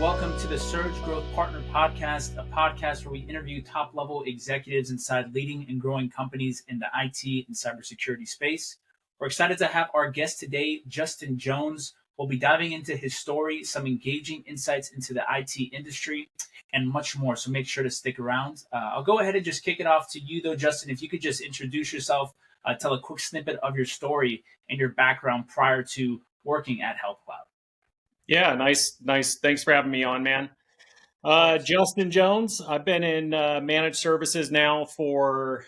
welcome to the Surge Growth Partner Podcast, a podcast where we interview top-level executives inside leading and growing companies in the IT and cybersecurity space. We're excited to have our guest today, Justin Jones. We'll be diving into his story, some engaging insights into the IT industry, and much more, so make sure to stick around. I'll go ahead and just kick it off to you, though, Justin. If you could just introduce yourself, tell a quick snippet of your story and your background prior to working at Help Cloud. Yeah, nice. Thanks for having me on, man. Justin Jones. I've been in managed services now for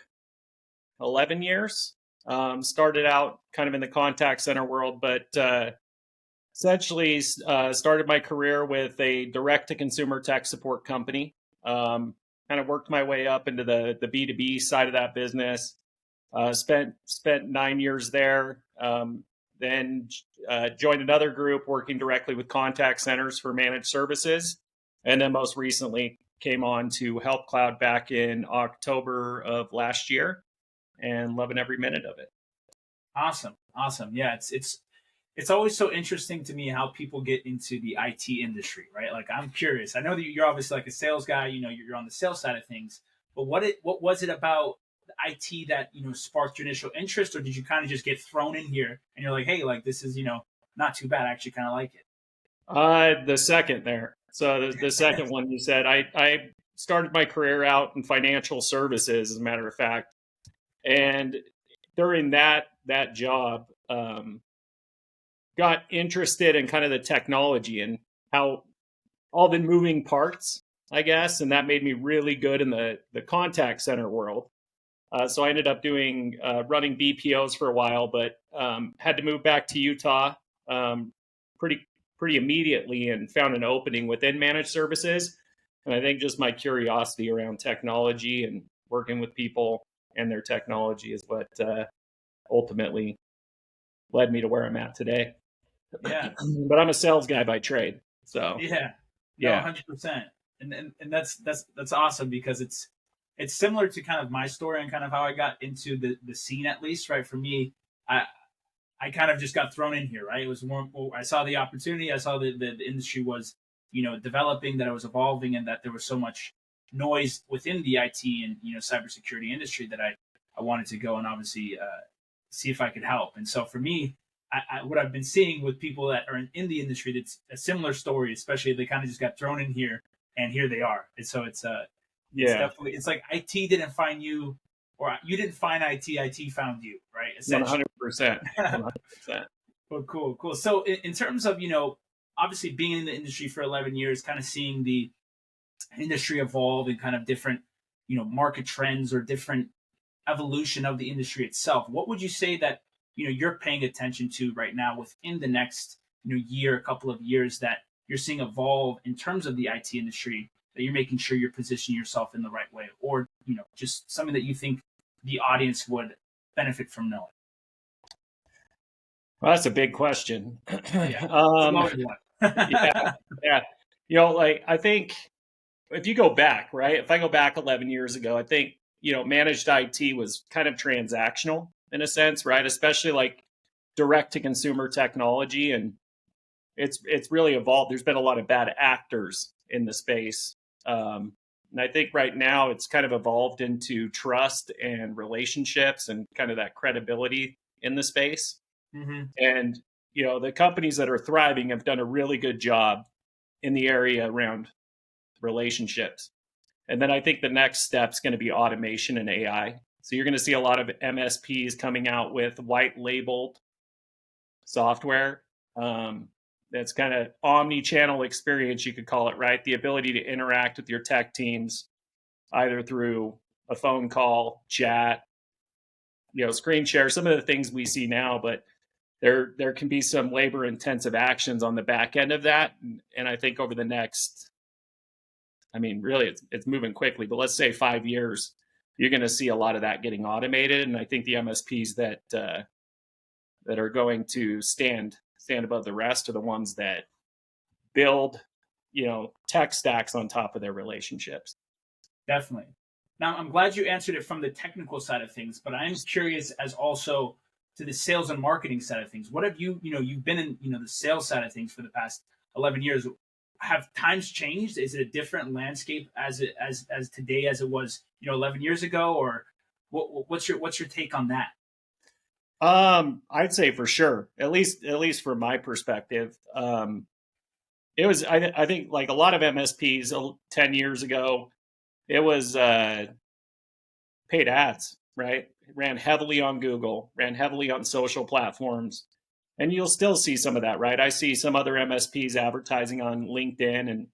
11 years. Started out kind of in the contact center world, but essentially started my career with a direct-to-consumer tech support company. Kind of worked my way up into the B2B side of that business. Spent 9 years there. Then joined another group working directly with contact centers for managed services. And then most recently came on to Help Cloud back in October of last year and loving every minute of it. Awesome. Yeah, it's always so interesting to me how people get into the IT industry, right? Like, I'm curious. I know that you're obviously like a sales guy, you're on the sales side of things, but what was it about IT that sparked your initial interest, or did you kind of just get thrown in here and you're like, hey, like, this is not too bad, I actually kind of like it? The second there. So the second one you said, I started my career out in financial services, as a matter of fact, and during that job, got interested in kind of the technology and how all the moving parts, I guess, and that made me really good in the contact center world. So I ended up doing running BPOs for a while, but had to move back to Utah pretty immediately and found an opening within managed services. And I think just my curiosity around technology and working with people and their technology is what ultimately led me to where I'm at today. Yeah. But I'm a sales guy by trade. So yeah. 100%. And that's awesome, because it's similar to kind of my story and kind of how I got into the scene, at least, right? For me, I kind of just got thrown in here, right? It was more, I saw the opportunity. I saw that the industry was, developing, that it was evolving, and that there was so much noise within the IT and, cybersecurity industry that I wanted to go and obviously see if I could help. And so for me, what I've been seeing with people that are in the industry, that's a similar story, especially if they kind of just got thrown in here and here they are. And so it's definitely, it's like IT didn't find you, or you didn't find IT found you, right? 100%. 100%. Well, cool. So in terms of, obviously being in the industry for 11 years, kind of seeing the industry evolve and kind of different, market trends or different evolution of the industry itself, what would you say that, you're paying attention to right now within the next, year, a couple of years, that you're seeing evolve in terms of the IT industry, that you're making sure you're positioning yourself in the right way, or, just something that you think the audience would benefit from knowing? Well, that's a big question. Yeah. Yeah. I think if you go back, right? If I go back 11 years ago, I think, managed IT was kind of transactional in a sense, right? Especially like direct to consumer technology. And it's really evolved. There's been a lot of bad actors in the space. And I think right now it's kind of evolved into trust and relationships and kind of that credibility in the space. Mm-hmm. And, the companies that are thriving have done a really good job in the area around relationships. And then I think the next step is going to be automation and AI. So you're going to see a lot of MSPs coming out with white labeled software. That's kind of omni-channel experience, you could call it, right? The ability to interact with your tech teams either through a phone call, chat, screen share, some of the things we see now, but there can be some labor intensive actions on the back end of that. And I think over the next, really it's moving quickly, but let's say 5 years, you're going to see a lot of that getting automated. And I think the MSPs that are going to stand above the rest are the ones that build, tech stacks on top of their relationships. Definitely. Now, I'm glad you answered it from the technical side of things, but I'm curious as also to the sales and marketing side of things. What have you, you've been in, the sales side of things for the past 11 years. have times changed? Is it a different landscape as today as it was 11 years ago, or what's your take on that? I'd say for sure, at least from my perspective, it was. I think like a lot of MSPs 10 years ago, it was paid ads, right? It ran heavily on Google, ran heavily on social platforms, and you'll still see some of that, right? I see some other MSPs advertising on LinkedIn and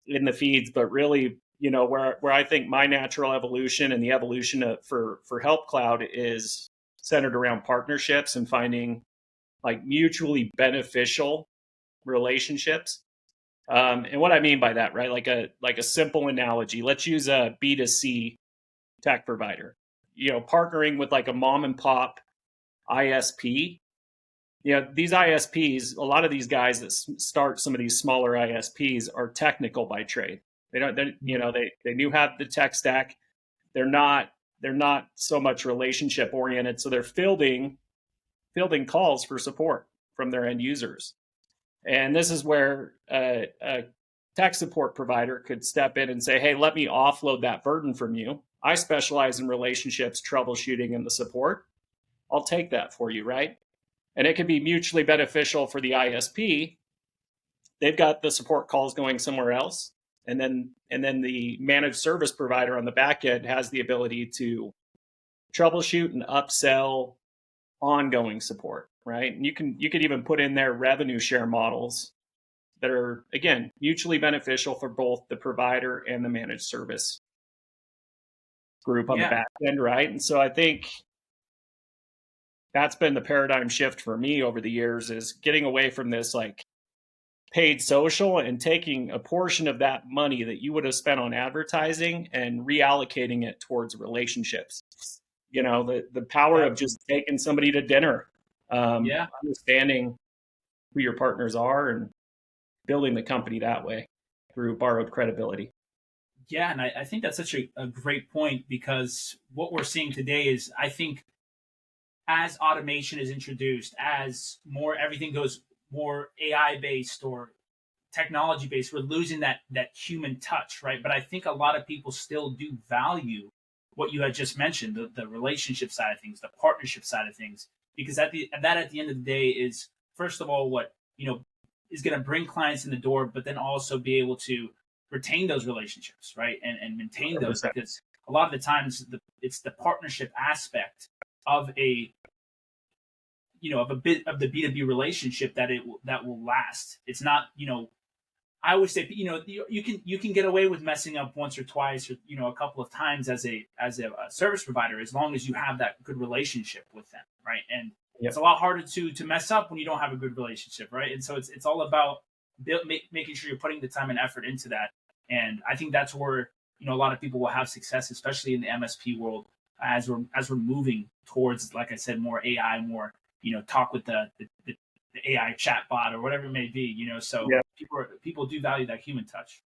in the feeds, but really, where I think my natural evolution and the evolution for Help Cloud is centered around partnerships and finding like mutually beneficial relationships. And what I mean by that, right? Like a simple analogy. Let's use a B2C tech provider. Partnering with like a mom and pop ISP. These ISPs, a lot of these guys that start some of these smaller ISPs are technical by trade. They don't, they knew how the tech stack. They're not so much relationship oriented. So they're fielding calls for support from their end users. And this is where a tech support provider could step in and say, hey, let me offload that burden from you. I specialize in relationships, troubleshooting, and the support. I'll take that for you, right? And it can be mutually beneficial for the ISP. They've got the support calls going somewhere else. And then the managed service provider on the back end has the ability to troubleshoot and upsell ongoing support, right? And you could even put in there revenue share models that are, again, mutually beneficial for both the provider and the managed service group on the Yeah. back end, right? And so I think that's been the paradigm shift for me over the years, is getting away from this like paid social and taking a portion of that money that you would have spent on advertising and reallocating it towards relationships. The power of just taking somebody to dinner, Yeah. understanding who your partners are and building the company that way through borrowed credibility. Yeah, and I think that's such a great point, because what we're seeing today is, I think, as automation is introduced, as more everything goes more AI based or technology based, we're losing that human touch, right? But I think a lot of people still do value what you had just mentioned, the relationship side of things, the partnership side of things, because at the end of the day is, first of all, what is going to bring clients in the door, but then also be able to retain those relationships, right? And maintain those, 100%. because a lot of the times it's the partnership aspect of a of a bit of the B2B relationship that will last. It's not, I always say, you can get away with messing up once or twice, or a couple of times as a service provider, as long as you have that good relationship with them, right? And Yep. it's a lot harder to mess up when you don't have a good relationship, right? And so it's all about making sure you're putting the time and effort into that. And I think that's where a lot of people will have success, especially in the MSP world, as we're moving towards, like I said, more AI, more talk with the AI chatbot or whatever it may be. So Yeah. people do value that human touch.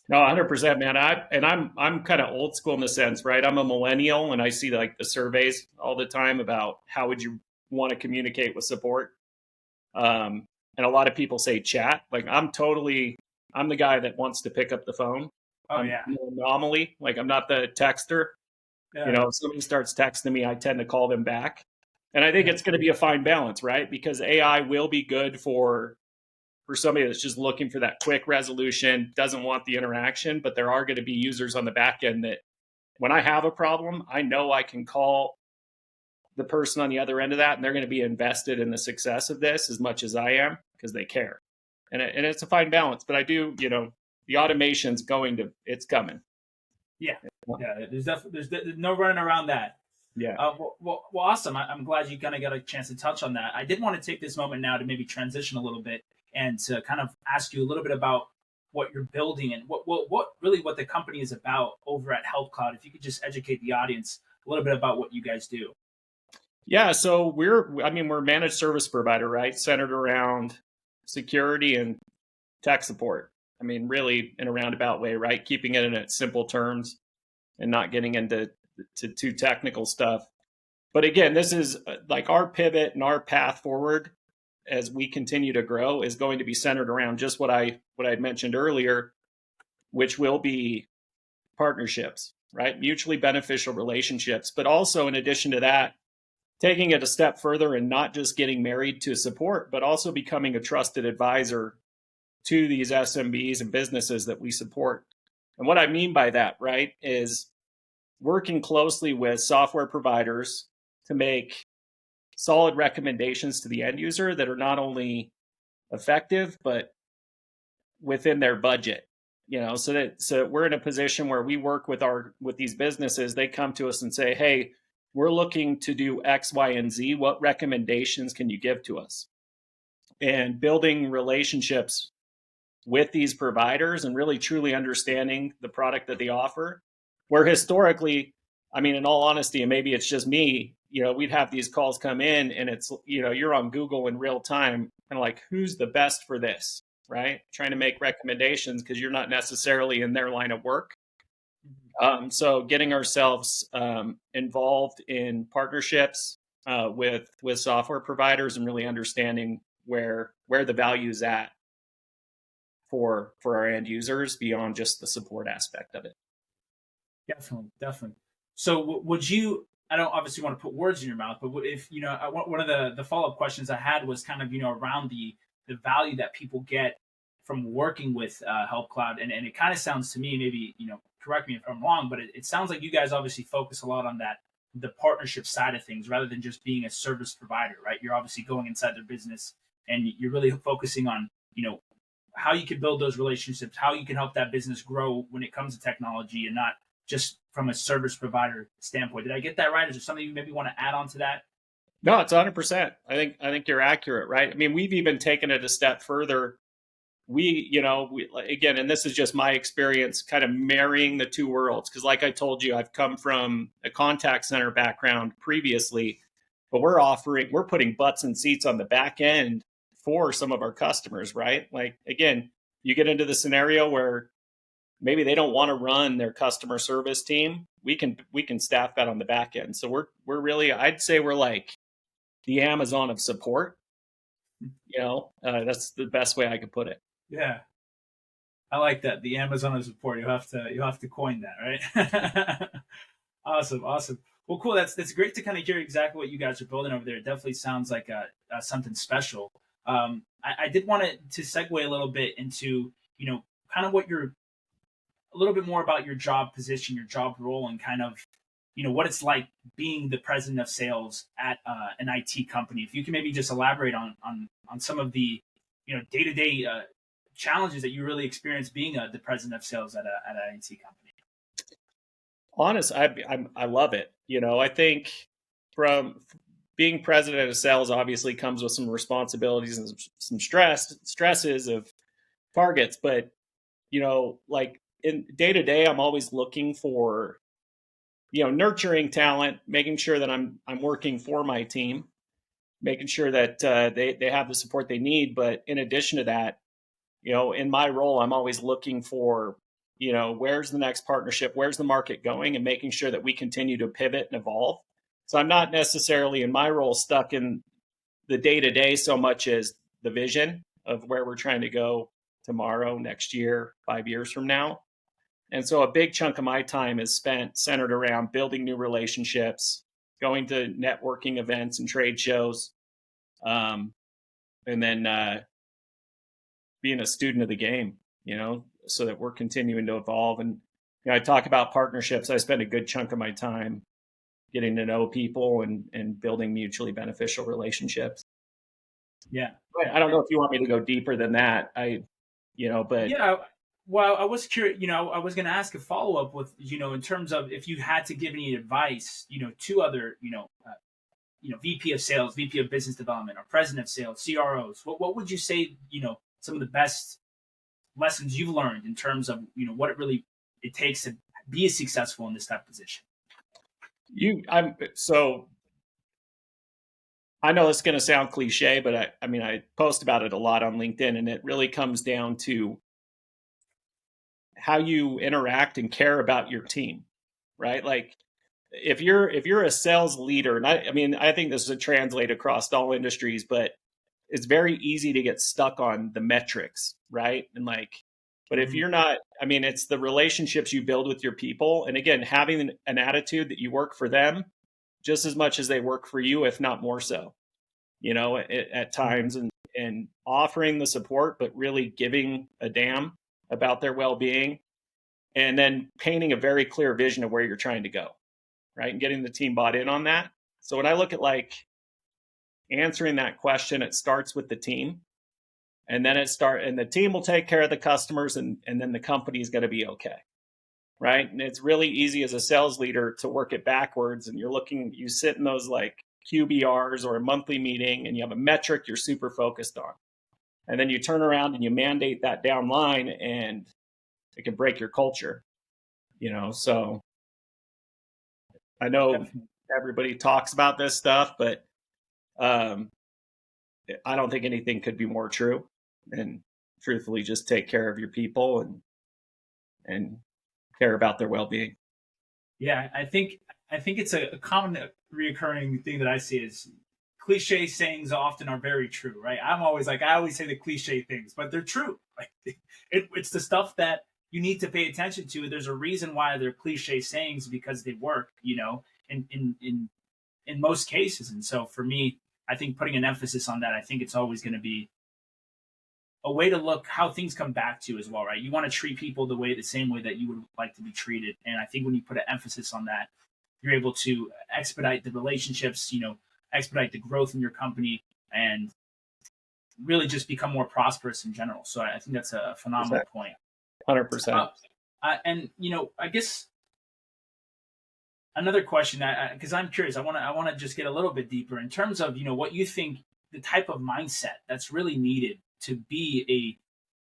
No, 100%, man. I'm kind of old school in the sense, right? I'm a millennial, and I see like the surveys all the time about how would you want to communicate with support. And a lot of people say chat. Like I'm the guy that wants to pick up the phone. Oh I'm yeah. an anomaly. Like I'm not the texter. Yeah. If somebody starts texting me, I tend to call them back. And I think it's going to be a fine balance, right? Because AI will be good for somebody that's just looking for that quick resolution, doesn't want the interaction, but there are going to be users on the back end that when I have a problem, I know I can call the person on the other end of that, and they're going to be invested in the success of this as much as I am, because they care. And it's a fine balance, but I do, the automation's it's coming. Yeah. Yeah. There's no running around that. Yeah. Well, awesome. I'm glad you kind of got a chance to touch on that. I did want to take this moment now to maybe transition a little bit and to kind of ask you a little bit about what you're building and what the company is about over at Help Cloud. If you could just educate the audience a little bit about what you guys do. Yeah. So we're a managed service provider, right? Centered around security and tech support. Really in a roundabout way, right? Keeping it in its simple terms and not getting into too technical stuff. But again, this is like our pivot and our path forward as we continue to grow is going to be centered around just what I mentioned earlier, which will be partnerships, right? Mutually beneficial relationships, but also in addition to that, taking it a step further and not just getting married to support, but also becoming a trusted advisor to these SMBs and businesses that we support. And what I mean by that, right, is working closely with software providers to make solid recommendations to the end user that are not only effective, but within their budget. So we're in a position where we work with these businesses. They come to us and say, hey, we're looking to do X, Y, and Z. What recommendations can you give to us? And building relationships with these providers and really truly understanding the product that they offer. Where historically, I mean, in all honesty, and maybe it's just me, we'd have these calls come in and it's, you're on Google in real time and like, who's the best for this, right? Trying to make recommendations because you're not necessarily in their line of work. So getting ourselves involved in partnerships with software providers and really understanding where the value is at for our end users beyond just the support aspect of it. Definitely. So would you? I don't obviously want to put words in your mouth, but if one of the follow up questions I had was kind of around the value that people get from working with Help Cloud, and it kind of sounds to me, maybe correct me if I'm wrong, but it sounds like you guys obviously focus a lot on the partnership side of things rather than just being a service provider, right? You're obviously going inside their business and you're really focusing on how you can build those relationships, how you can help that business grow when it comes to technology, and not just from a service provider standpoint. Did I get that right? Is there something you maybe want to add on to that? No, it's 100%. I think you're accurate, right? I mean, we've even taken it a step further. We again, and this is just my experience, kind of marrying the two worlds. Because, like I told you, I've come from a contact center background previously, but we're putting butts and seats on the back end for some of our customers, right? Like, again, you get into the scenario where maybe they don't want to run their customer service team. We can staff that on the back end. So we're really, I'd say we're like the Amazon of support. That's the best way I could put it. Yeah, I like that. The Amazon of support. You have to coin that, right? Awesome. Well, cool. That's great to kind of hear exactly what you guys are building over there. It definitely sounds like something special. I did want to segue a little bit into kind of what you're a little bit more about your job position, your job role, and kind of what it's like being the president of sales at an IT company. If you can maybe just elaborate on some of the day to day challenges that you really experience being the president of sales at an IT company. Honest, I love it. I think from being president of sales obviously comes with some responsibilities and some stresses of targets, but like in day to day, I'm always looking for nurturing talent, making sure that I'm working for my team, making sure that they have the support they need. But in addition to that, in my role, I'm always looking for where's the next partnership, where's the market going, and making sure that we continue to pivot and evolve. So I'm not necessarily in my role stuck in the day to day so much as the vision of where we're trying to go tomorrow, next year, 5 years from now. And so a big chunk of my time is spent centered around building new relationships, going to networking events and trade shows, and then being a student of the game, so that we're continuing to evolve. And I talk about partnerships. I spend a good chunk of my time getting to know people and building mutually beneficial relationships. Yeah. I don't know if you want me to go deeper than that. But yeah. Well, I was curious. I was going to ask a follow up with in terms of if you had to give any advice, to other VP of sales, VP of business development, or president of sales, CROs. What would you say? Some of the best lessons you've learned in terms of what it takes to be successful in this type of position. I know it's going to sound cliche, but I post about it a lot on LinkedIn, and it really comes down to how you interact and care about your team, right? Like if you're a sales leader, and I think this would translate across all industries, but it's very easy to get stuck on the metrics, right? And like, but if Mhm. you're not, I mean, it's the relationships you build with your people. And again, having an attitude that you work for them just as much as they work for you, if not more so, at Mhm. times, and offering the support, but really giving a damn about their well-being, and then painting a very clear vision of where you're trying to go, right? And getting the team bought in on that. So when I look at like answering that question, it starts with the team, and then and the team will take care of the customers, and then the company is going to be okay, right? And it's really easy as a sales leader to work it backwards, and you sit in those like QBRs or a monthly meeting, and you have a metric you're super focused on, and then you turn around and you mandate that down line, and it can break your culture, So I know Definitely. everybody talks about this stuff, but um, I don't think anything could be more true. And truthfully, just take care of your people and care about their well-being. Yeah, I think it's a common reoccurring thing that I see is cliche sayings often are very true, right? I always say the cliche things, but they're true. Like it's the stuff that you need to pay attention to. There's a reason why they're cliche sayings because they work, in most cases. And so for me, I think putting an emphasis on that, I think it's always going to be a way to look how things come back to you as well, right? You want to treat people the same way that you would like to be treated. And I think when you put an emphasis on that, you're able to expedite the relationships, expedite the growth in your company and really just become more prosperous in general. So I think that's a phenomenal Exactly. point. 100%. Uh, and I guess another question, because I'm curious, I want to just get a little bit deeper in terms of what you think the type of mindset that's really needed to be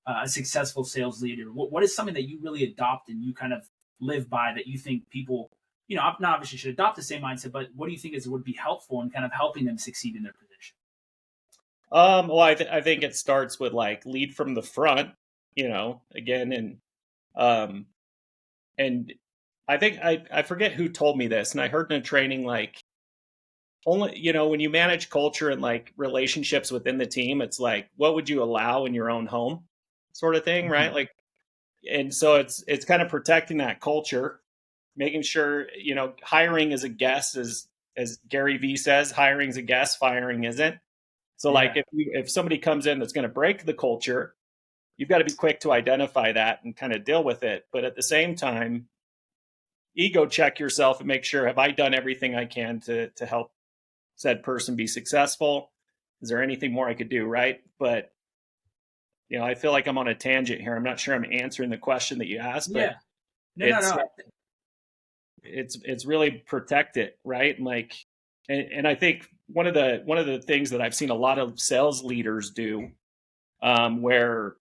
a successful sales leader. What is something that you really adopt and you kind of live by that you think people, not obviously should adopt the same mindset, but what do you think would be helpful in kind of helping them succeed in their position? Well, I think it starts with like lead from the front, again, um, and I think I forget who told me this, and I heard in a training like only when you manage culture and like relationships within the team, it's like what would you allow in your own home, sort of thing, right? Mhm. Like, and so it's kind of protecting that culture, making sure hiring is a guess, as Gary Vee says, hiring is a guess, firing isn't. So like Yeah. if somebody comes in that's going to break the culture, you've got to be quick to identify that and kind of deal with it. But at the same time, ego check yourself and make sure, have I done everything I can to help said person be successful? Is there anything more I could do? Right. But I feel like I'm on a tangent here. I'm not sure I'm answering the question that you asked, but Yeah. No, no, it's no. it's really protect it, right? And like, and I think one of the things that I've seen a lot of sales leaders do, where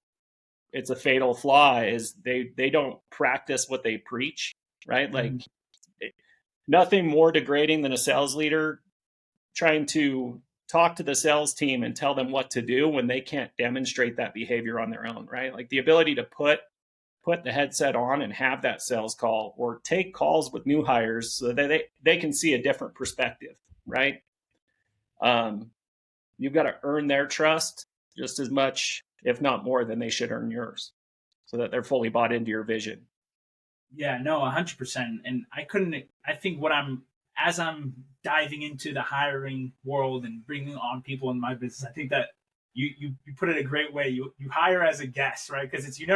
it's a fatal flaw, is they don't practice what they preach, right? Like Mhm. nothing more degrading than a sales leader trying to talk to the sales team and tell them what to do when they can't demonstrate that behavior on their own, right? Like the ability to put the headset on and have that sales call or take calls with new hires so that they can see a different perspective, right? Um, you've got to earn their trust just as much, if not more, than they should earn yours, so that they're fully bought into your vision. Yeah, no, 100%. And I couldn't. I think as I'm diving into the hiring world and bringing on people in my business, I think that you put it a great way. You hire as a guest, right? Because it's you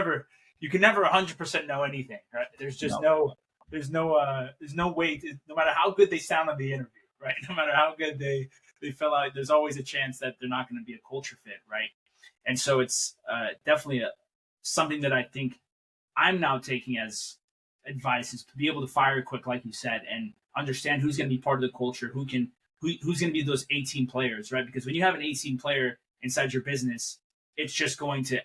can never 100% know anything, right? There's just No, there's no way to, no matter how good they sound on the interview, right? No matter how good they fill out, there's always a chance that they're not going to be a culture fit, right? And so it's definitely something that I think I'm now taking as advice is to be able to fire quick, like you said, and understand who's going to be part of the culture, who's going to be those 18 players, right? Because when you have an 18 player inside your business, it's just going to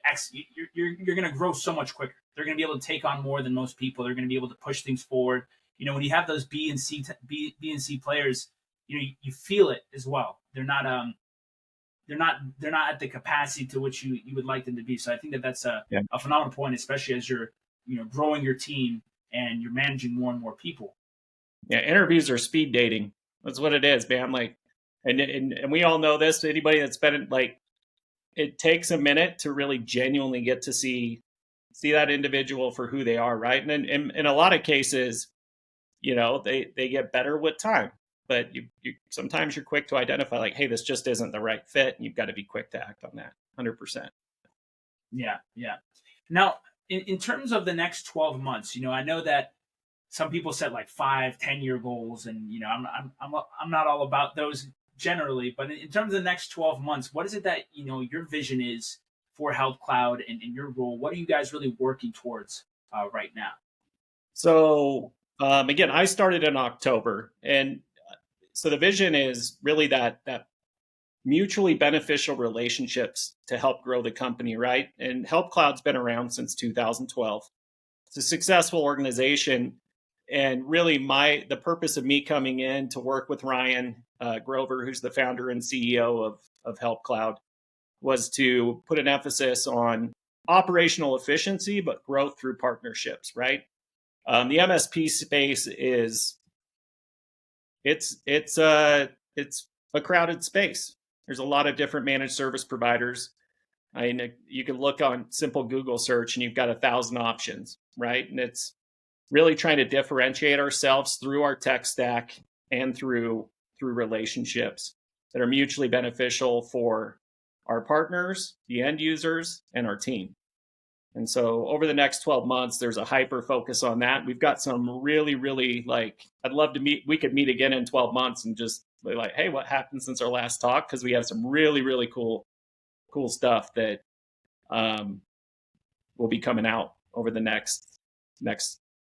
you're going to grow so much quicker. They're going to be able to take on more than most people. They're going to be able to push things forward. When you have those B and C players, you feel it as well. They're not at the capacity to which you would like them to be. So I think that that's yeah, a phenomenal point, especially as you're growing your team and you're managing more and more people. yeah. Interviews are speed dating. That's what it is, man. Like, and we all know this. Anybody that's been like it takes a minute to really genuinely get to see that individual for who they are, right? And in a lot of cases, they get better with time. But you sometimes you're quick to identify, like, hey, this just isn't the right fit, and you've got to be quick to act on that. 100%. Yeah, yeah. Now, in terms of the next 12 months, I know that some people set like 5, 10 year goals, and I'm not all about those generally, but in terms of the next 12 months, what is it that your vision is for Help Cloud and your role? What are you guys really working towards right now? So again, I started in October, and so the vision is really that mutually beneficial relationships to help grow the company, right? And Help Cloud's been around since 2012. It's a successful organization, and really the purpose of me coming in to work with Ryan Grover, who's the founder and CEO of Help Cloud, was to put an emphasis on operational efficiency, but growth through partnerships, right? The MSP space it's a crowded space. There's a lot of different managed service providers. I mean, you can look on simple Google search and you've got 1,000 options, right? And it's really trying to differentiate ourselves through our tech stack and through relationships that are mutually beneficial for our partners, the end users, and our team. And so over the next 12 months, there's a hyper focus on that. We've got some really, really I'd love to meet, we could meet again in 12 months and just be like, hey, what happened since our last talk? Because we have some really, really cool stuff that will be coming out over the next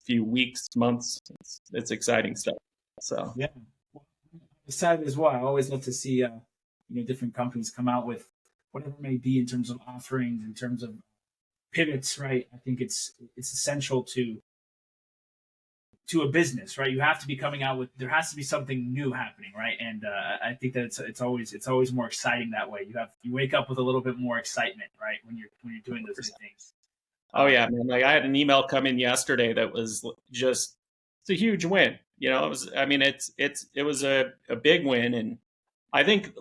few weeks, months. It's exciting stuff. So Yeah, excited as well. I always love to see different companies come out with whatever it may be in terms of offerings, in terms of pivots, right? I think it's essential to a business, right? You have to be coming out with, there has to be something new happening, right? And I think that it's always more exciting that way. You wake up with a little bit more excitement, right, when you're doing those new things. Oh yeah, man. Like I had an email come in yesterday that was just, it's a huge win. It was, I mean, it was a big win. And I think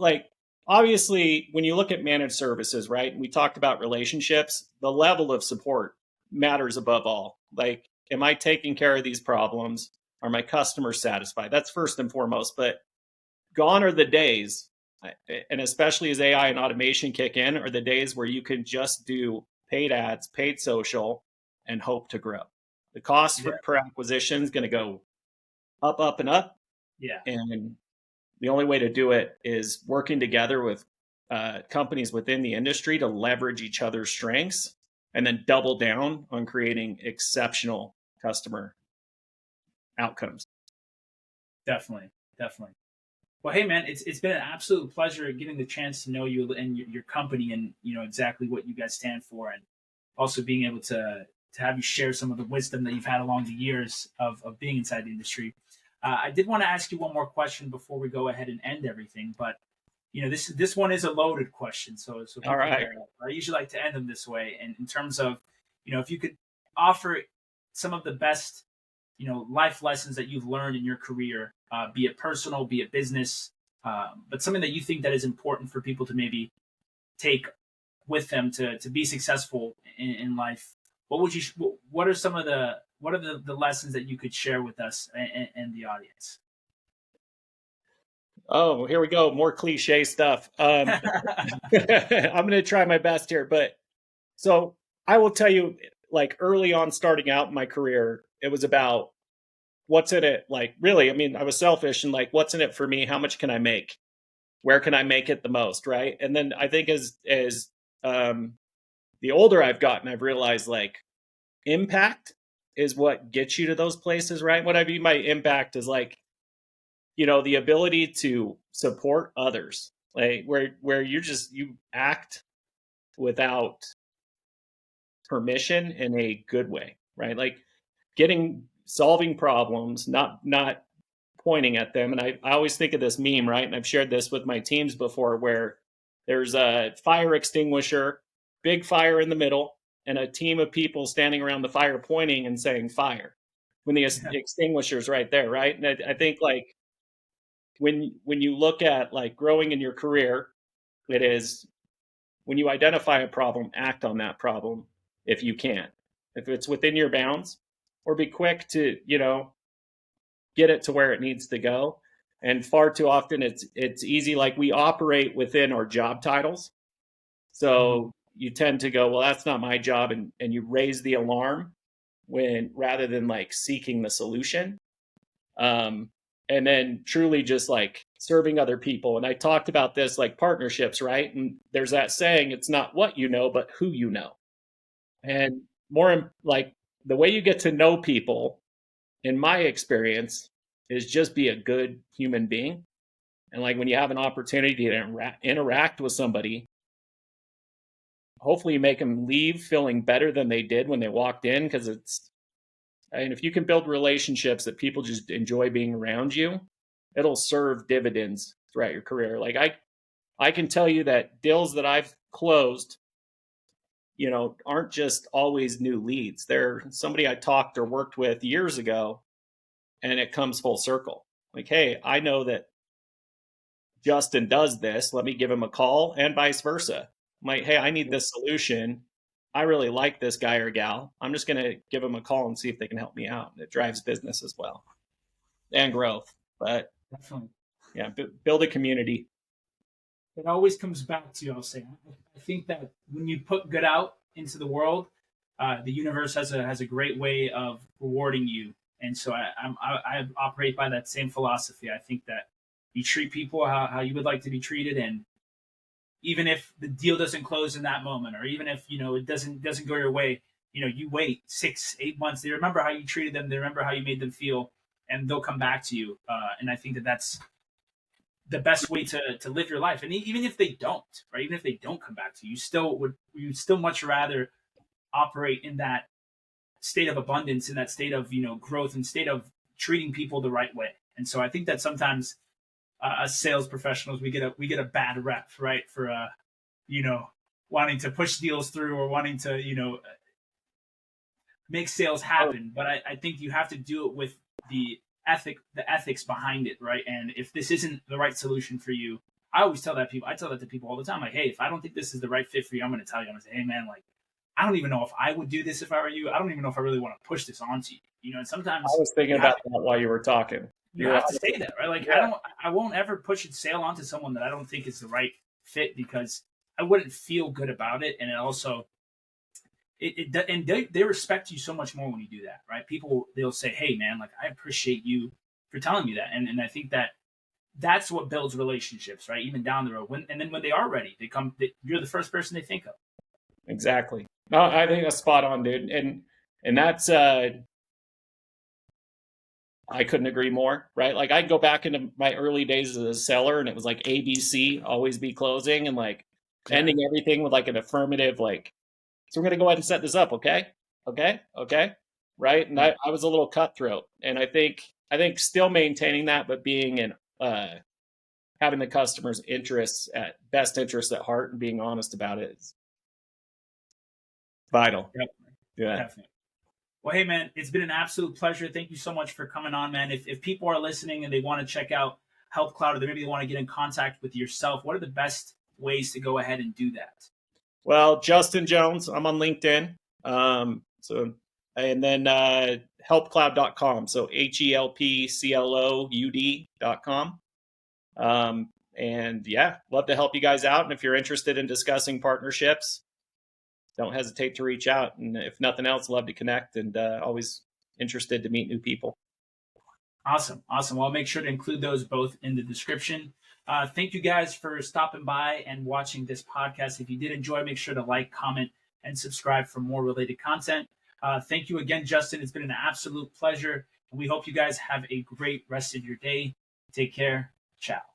obviously when you look at managed services, right, and we talked about relationships, the level of support matters above all. Like, am I taking care of these problems? Are my customers satisfied? That's first and foremost. But gone are the days, and especially as AI and automation kick in, are the days where you can just do paid ads, paid social, and hope to grow. The cost Yeah, per acquisition is going to go up, up, and up. yeah, And the only way to do it is working together with companies within the industry to leverage each other's strengths and then double down on creating exceptional customer outcomes. definitely, definitely. Well, hey man, it's been an absolute pleasure getting the chance to know you and your company, and exactly what you guys stand for, and also being able to have you share some of the wisdom that you've had along the years of being inside the industry. I did want to ask you one more question before we go ahead and end everything, but this one is a loaded question, so All people, right. I usually like to end them this way, and in terms of if you could offer some of the best life lessons that you've learned in your career, be it personal, be it business, but something that you think that is important for people to maybe take with them to be successful in life. What are some of the lessons that you could share with us and the audience? Oh, here we go. More cliche stuff. I'm going to try my best here. But so I will tell you, early on starting out in my career, it was about what's in it. Really, I mean, I was selfish and what's in it for me? How much can I make? Where can I make it the most? Right. And then I think as the older I've gotten, I've realized impact is what gets you to those places. Right. What I mean by impact is the ability to support others, where you act without permission in a good way, right? Solving problems, not pointing at them. And I always think of this meme, right? And I've shared this with my teams before, where there's a fire extinguisher, big fire in the middle, and a team of people standing around the fire pointing and saying fire, when the Yeah, extinguisher's right there, right? And I think when you look at growing in your career, it is when you identify a problem, act on that problem if you can, if it's within your bounds, or be quick to, get it to where it needs to go. And far too often it's easy, like we operate within our job titles. So you tend to go, well, that's not my job, and you raise the alarm when rather than like seeking the solution. And then truly just like serving other people. And I talked about this, like partnerships, right? And there's that saying, it's not what you know, but who you know. And more like the way you get to know people, in my experience, is just be a good human being. And like when you have an opportunity to interact with somebody, hopefully you make them leave feeling better than they did when they walked in. Because and if you can build relationships that people just enjoy being around you, it'll serve dividends throughout your career. Like I can tell you that deals that I've closed, aren't just always new leads. They're somebody I talked or worked with years ago, and it comes full circle. Like, hey, I know that Justin does this. Let me give him a call, and vice versa. I'm like, hey, I need this solution. I really like this guy or gal. I'm just going to give them a call and see if they can help me out. And it drives business as well and growth. But Definitely. Yeah, build a community. It always comes back to, I'll say, I think that when you put good out into the world, the universe has a great way of rewarding you. And so I operate by that same philosophy. I think that you treat people how you would like to be treated, and even if the deal doesn't close in that moment, or even if it doesn't go your way, you wait 6-8 months. They remember how you treated them. They remember how you made them feel, and they'll come back to you. And I think that that's the best way to live your life. And even if they don't, right? Even if they don't come back to you, you'd still much rather operate in that state of abundance, in that state of growth, and state of treating people the right way. And so I think that sometimes as sales professionals, we get a bad rep, right, for wanting to push deals through, or wanting to make sales happen. But I think you have to do it with the ethics behind it, right? And if this isn't the right solution for you, I tell that to people all the time. Like, hey, if I don't think this is the right fit for you, I'm going to tell you. I'm going to say, hey, man, like, I don't even know if I would do this if I were you. I don't even know if I really want to push this onto you. And sometimes I was thinking about that while you were talking. You have to say that, right? Like, yeah. I won't ever push a sale onto someone that I don't think is the right fit, because I wouldn't feel good about it. And it also, and they respect you so much more when you do that, right? They'll say, hey, man, like, I appreciate you for telling me that. And I think that's what builds relationships, right? Even down the road. And then when they are ready, you're the first person they think of. Exactly. No, I think that's spot on, dude. And that's, I couldn't agree more, right? Like, I go back into my early days as a seller, and it was like ABC, always be closing, and like ending everything with like an affirmative, like, so we're going to go ahead and set this up. Okay. Right. And I was a little cutthroat, and I think still maintaining that, but being having the customer's best interests at heart, and being honest about it is vital. Definitely. Well, hey, man, it's been an absolute pleasure. Thank you so much for coming on, man. If people are listening and they want to check out Help Cloud, or maybe they want to get in contact with yourself, what are the best ways to go ahead and do that? Well, Justin Jones, I'm on LinkedIn. And then helpcloud.com. So HELPCLOUD.com. And yeah, love to help you guys out. And if you're interested in discussing partnerships, don't hesitate to reach out. And if nothing else, love to connect, and always interested to meet new people. Awesome. Well, I'll make sure to include those both in the description. Thank you guys for stopping by and watching this podcast. If you did enjoy, make sure to like, comment, and subscribe for more related content. Thank you again, Justin. It's been an absolute pleasure. And we hope you guys have a great rest of your day. Take care. Ciao.